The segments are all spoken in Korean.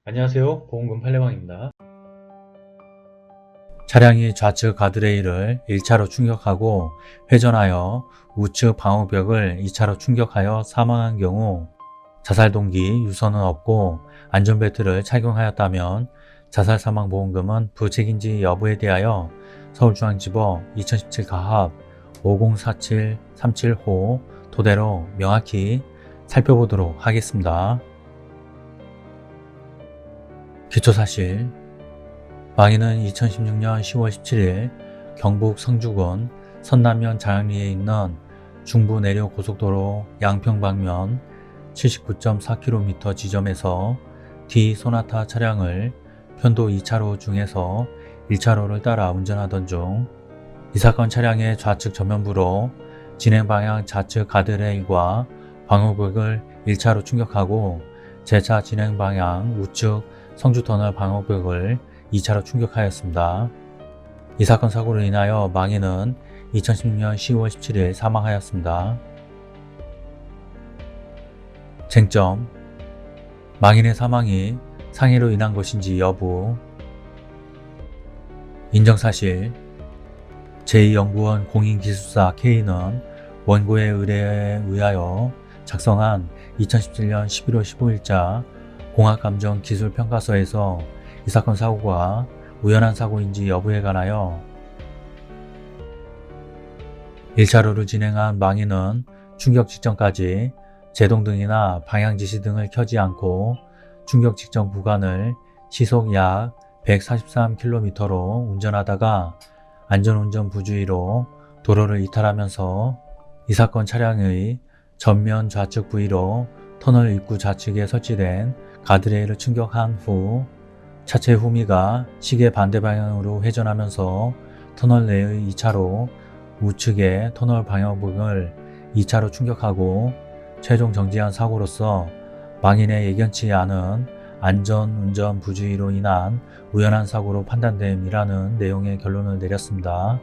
안녕하세요. 보험금 팔례방입니다. 차량이 좌측 가드레일을 1차로 충격하고 회전하여 우측 방호벽을 2차로 충격하여 사망한 경우 자살 동기 유서는 없고 안전벨트를 착용하였다면 자살 사망 보험금은 부책인지 여부에 대하여 서울중앙지법 2017 가합 504737호 토대로 명확히 살펴보도록 하겠습니다. 기초사실, 망인은 2016년 10월 17일 경북 성주군 선남면 장안리에 있는 중부 내륙 고속도로 양평 방면 79.4km 지점에서 D 소나타 차량을 편도 2차로 중에서 1차로를 따라 운전하던 중 이 사건 차량의 좌측 전면부로 진행 방향 좌측 가드레일과 방호벽을 1차로 충격하고 제차 진행 방향 우측 성주터널 방호벽을 2차로 충격하였습니다. 이 사건 사고로 인하여 망인은 2016년 10월 17일 사망하였습니다. 쟁점, 망인의 사망이 상해로 인한 것인지 여부. 인정사실, 제2연구원 공인기술사 K는 원고의 의뢰에 의하여 작성한 2017년 11월 15일자 공학감정기술평가서에서 이 사건 사고가 우연한 사고인지 여부에 관하여 1차로를 진행한 망인은 충격 직전까지 제동등이나 방향지시 등을 켜지 않고 충격 직전 구간을 시속 약 143km로 운전하다가 안전운전 부주의로 도로를 이탈하면서 이 사건 차량의 전면 좌측 부위로 터널 입구 좌측에 설치된 가드레일을 충격한 후 차체 후미가 시계 반대 방향으로 회전하면서 터널 내의 2차로 우측의 터널 방향벽을 2차로 충격하고 최종 정지한 사고로서 망인의 예견치 않은 안전운전 부주의로 인한 우연한 사고로 판단됨이라는 내용의 결론을 내렸습니다.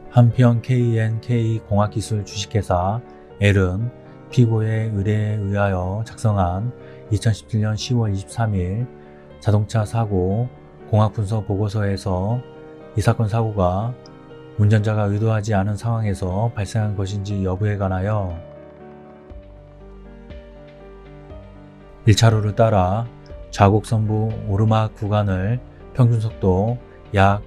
한편 KNK 공학기술 주식회사 L은 피고의 의뢰에 의하여 작성한 2017년 10월 23일 자동차 사고 공학분석 보고서에서 이 사건 사고가 운전자가 의도하지 않은 상황에서 발생한 것인지 여부에 관하여 1차로를 따라 좌곡선부 오르막 구간을 평균속도 약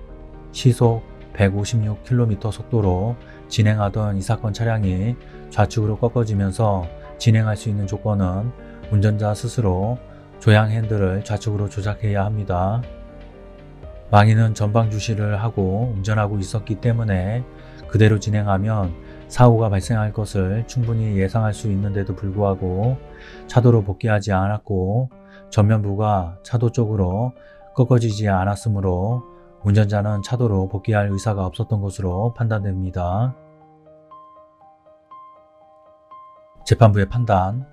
시속 156km 속도로 진행하던 이 사건 차량이 좌측으로 꺾어지면서 진행할 수 있는 조건은 운전자 스스로 조향 핸들을 좌측으로 조작해야 합니다. 망인은 전방 주시를 하고 운전하고 있었기 때문에 그대로 진행하면 사고가 발생할 것을 충분히 예상할 수 있는데도 불구하고 차도로 복귀하지 않았고 전면부가 차도 쪽으로 꺾어지지 않았으므로 운전자는 차도로 복귀할 의사가 없었던 것으로 판단됩니다. 재판부의 판단,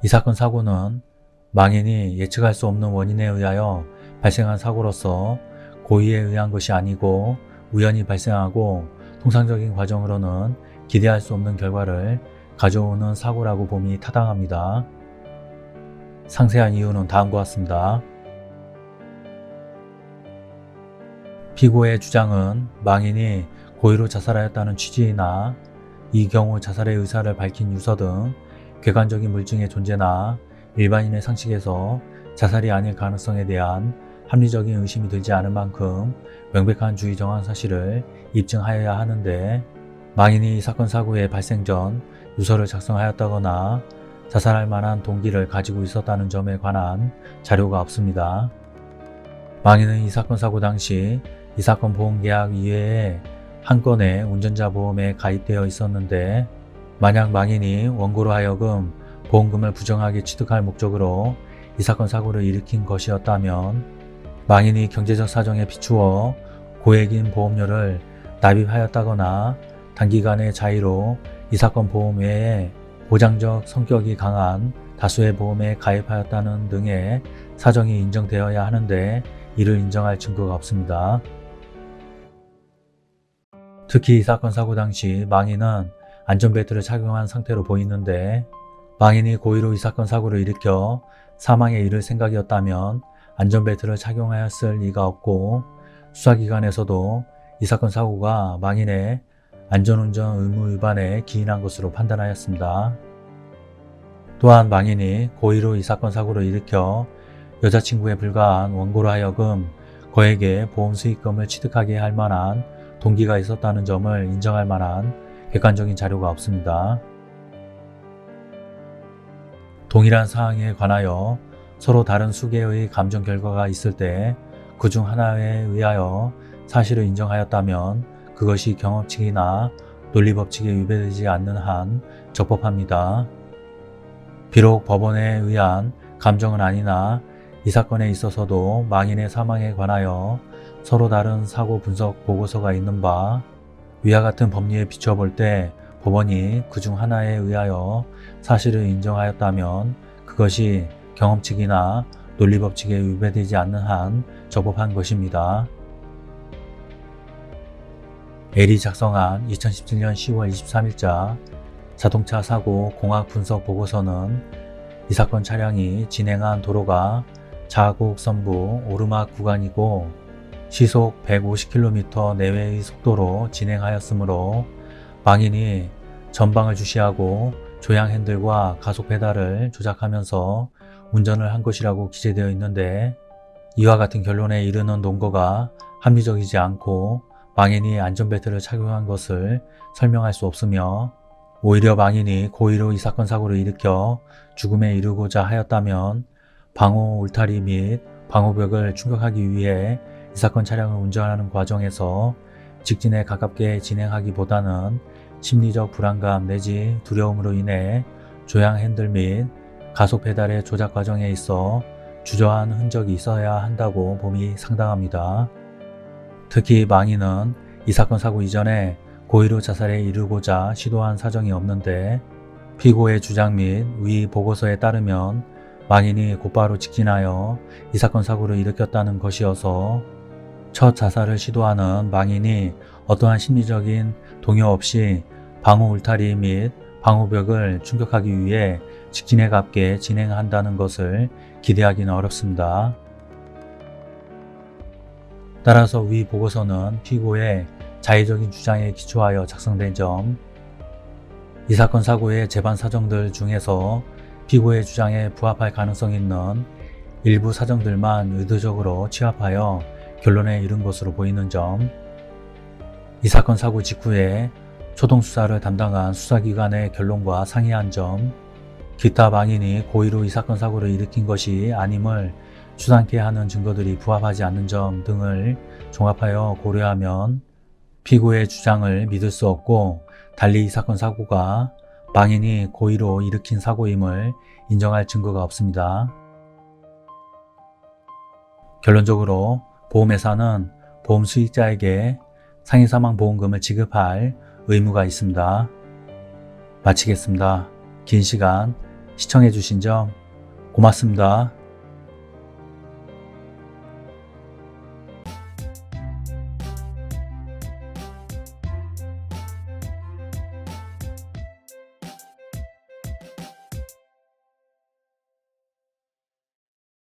이 사건 사고는 망인이 예측할 수 없는 원인에 의하여 발생한 사고로서 고의에 의한 것이 아니고 우연히 발생하고 통상적인 과정으로는 기대할 수 없는 결과를 가져오는 사고라고 봄이 타당합니다. 상세한 이유는 다음과 같습니다. 피고의 주장은 망인이 고의로 자살하였다는 취지이나 이 경우 자살의 의사를 밝힌 유서 등 객관적인 물증의 존재나 일반인의 상식에서 자살이 아닐 가능성에 대한 합리적인 의심이 들지 않을 만큼 명백한 주의 정황 사실을 입증하여야 하는데 망인이 이 사건 사고의 발생 전 유서를 작성하였다거나 자살할 만한 동기를 가지고 있었다는 점에 관한 자료가 없습니다. 망인은 이 사건 사고 당시 이 사건 보험계약 이외에 한 건의 운전자 보험에 가입되어 있었는데 만약 망인이 원고로 하여금 보험금을 부정하게 취득할 목적으로 이 사건 사고를 일으킨 것이었다면 망인이 경제적 사정에 비추어 고액인 보험료를 납입하였다거나 단기간의 자의로 이 사건 보험 외에 보장적 성격이 강한 다수의 보험에 가입하였다는 등의 사정이 인정되어야 하는데 이를 인정할 증거가 없습니다. 특히 이 사건 사고 당시 망인은 안전벨트를 착용한 상태로 보이는데 망인이 고의로 이 사건 사고를 일으켜 사망에 이를 생각이었다면 안전벨트를 착용하였을 리가 없고 수사기관에서도 이 사건 사고가 망인의 안전운전 의무 위반에 기인한 것으로 판단하였습니다. 또한 망인이 고의로 이 사건 사고를 일으켜 여자친구에 불과한 원고로 하여금 거액의 보험 수익금을 취득하게 할 만한 동기가 있었다는 점을 인정할 만한 객관적인 자료가 없습니다. 동일한 사항에 관하여 서로 다른 수개의 감정 결과가 있을 때 그중 하나에 의하여 사실을 인정하였다면 그것이 경험칙이나 논리법칙에 위배되지 않는 한 적법합니다. 비록 법원에 의한 감정은 아니나 이 사건에 있어서도 망인의 사망에 관하여 서로 다른 사고 분석 보고서가 있는 바 위와 같은 법리에 비춰볼 때 법원이 그중 하나에 의하여 사실을 인정하였다면 그것이 경험칙이나 논리법칙에 위배되지 않는 한 적법한 것입니다. L이 작성한 2017년 10월 23일자 자동차 사고 공학 분석 보고서는 이 사건 차량이 진행한 도로가 자곡선부 오르막 구간이고 시속 150km 내외의 속도로 진행하였으므로 망인이 전방을 주시하고 조향 핸들과 가속 페달을 조작하면서 운전을 한 것이라고 기재되어 있는데 이와 같은 결론에 이르는 논거가 합리적이지 않고 망인이 안전벨트를 착용한 것을 설명할 수 없으며 오히려 망인이 고의로 이 사건 사고를 일으켜 죽음에 이르고자 하였다면 방호 울타리 및 방호벽을 충격하기 위해 이 사건 차량을 운전하는 과정에서 직진에 가깝게 진행하기보다는 심리적 불안감 내지 두려움으로 인해 조향 핸들 및 가속 페달의 조작 과정에 있어 주저한 흔적이 있어야 한다고 봄이 상당합니다. 특히 망인은 이 사건 사고 이전에 고의로 자살에 이르고자 시도한 사정이 없는데 피고의 주장 및 위 보고서에 따르면 망인이 곧바로 직진하여 이 사건 사고를 일으켰다는 것이어서 첫 자살을 시도하는 망인이 어떠한 심리적인 동요 없이 방호 울타리 및 방호벽을 충격하기 위해 직진에 가깝게 진행한다는 것을 기대하기는 어렵습니다. 따라서 위 보고서는 피고의 자의적인 주장에 기초하여 작성된 점, 이 사건 사고의 재반 사정들 중에서 피고의 주장에 부합할 가능성이 있는 일부 사정들만 의도적으로 취합하여 결론에 이른 것으로 보이는 점, 이 사건 사고 직후에 초동수사를 담당한 수사기관의 결론과 상이한 점, 기타 망인이 고의로 이 사건 사고를 일으킨 것이 아님을 추상케 하는 증거들이 부합하지 않는 점 등을 종합하여 고려하면 피고의 주장을 믿을 수 없고 달리 이 사건 사고가 망인이 고의로 일으킨 사고임을 인정할 증거가 없습니다. 결론적으로 보험회사는 보험 수익자에게 상해사망보험금을 지급할 의무가 있습니다. 마치겠습니다. 긴 시간 시청해주신 점 고맙습니다.